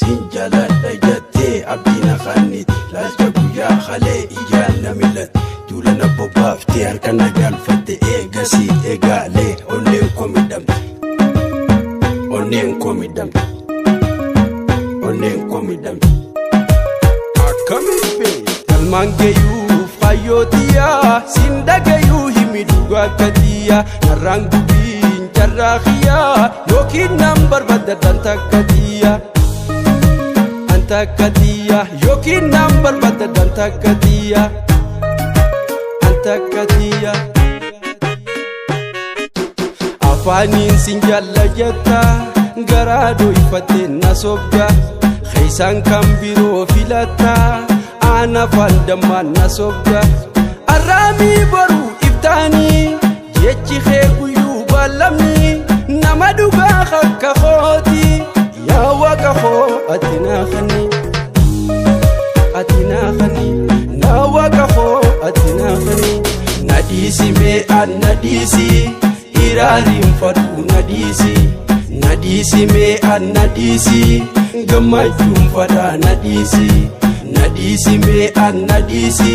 sinjala dajate abdina khanit lalta guya khale ijana millat tulana bobafte arkana galfate egasi egale onen komidam akambe talmangeyu fayotiya sindagayu himiduga katiya narangu bin jarrahiya yokin number badadan takatiya antakatiya yokin number badadan takatiya antakatiya afanin sinjalla jetta garado ifate nasobga khaysan kambiro filata ana fandaman nasobga arami baru iftani jechi khayguyu balami namaduga khakka khoti ya waka kho atina khani na waka kho atina khani nadisi me an nadisi irarim fadu nadisi me an nadisi gamajum fada nadisi me an nadisi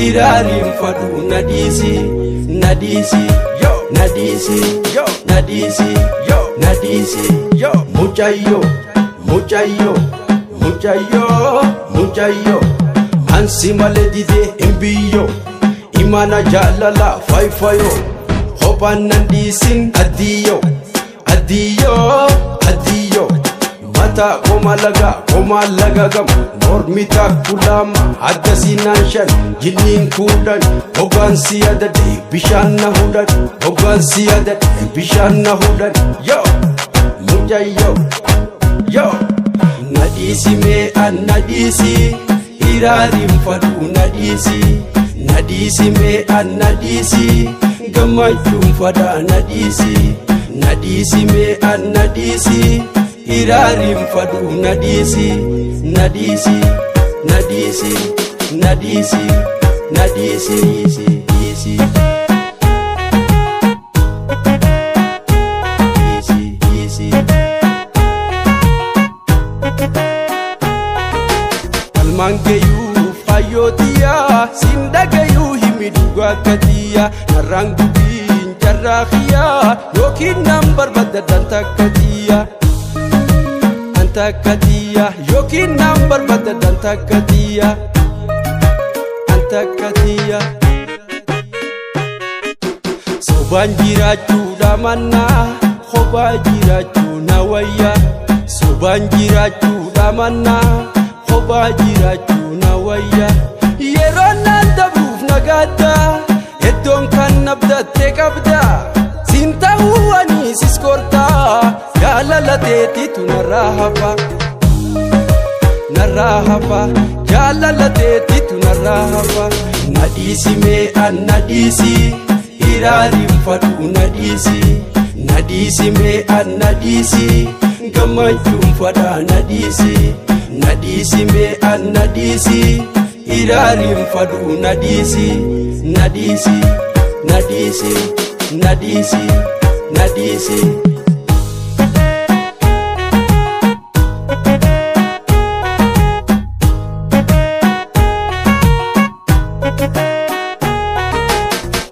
irarim fadu nadisi muchayo ansi maledide embiyo imana jalala faifayo hopan nandisin adiyo mata komalaga gam normita kulama adasinanshan jilin kudan hogansi adade bishanna hudan yo mujayo yo nadisi me an nadisi irarim fadu nadisi me an nadisi gamajum fada nadisi me an nadisi irarim fadu nadisi almangeyu fayotiya sindagayu himiduga katiya narangu bin jarrahiya yokin number badadan takatiya antakatiya yokin number badadan takatiya antakatiya soban jirachu damana khoba jirachu nawaya soban jirachu damana khoba jirachu nawaya yeronan dabuf nagata edon kan nabdatte kabda sinta huwani siskorta jalalateti tunarahafa jalalateti tunarahafa nadisi me an nadisi irarim fadu nadisi me an nadisi gamajum fada nadisi me an nadisi irarim fadu nadisi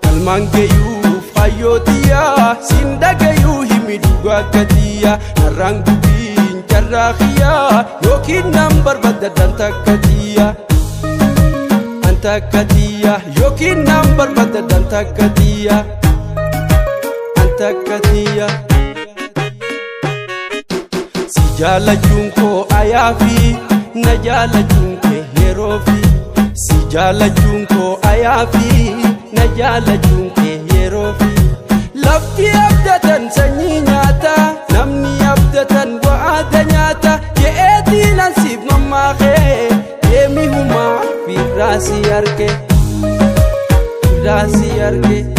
almangeyu fayotiya sindagayu himiduga katiya narangu bin jarrahiya yokin number badadan takatiya antakatiya yokin number badadan takatiya antakatiya sijala junko ayafi najala junke yerofi sijala junko ayafi najala junke yerofi lafti abdatan sanyi nyata namni abdatan wa'ada nyata je'eti nasib mamake yemi huma firasi arke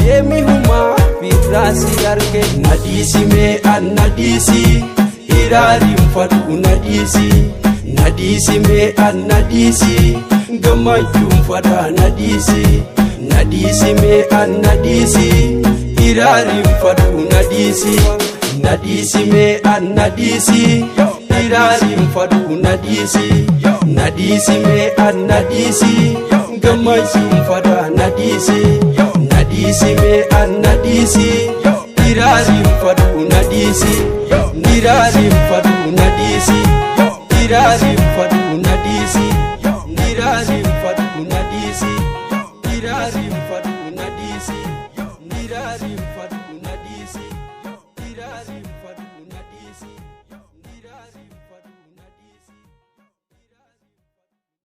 yemi huma firasi arke nadisi me an nadisi irarim fadu nadisi me an nadisi gamajum fada nadisi me an nadisi irarim fadu nadisi me an nadisi Dirarim fadu nadisi me an nadisi Gamajum fada nadisi me an nadisi Dirarim fadu nadisi Dirarim fadu nadisi Dirarim fadu nadisi Dirarim fadu nadisi Dirarim fadu nadisi Dirarim fadu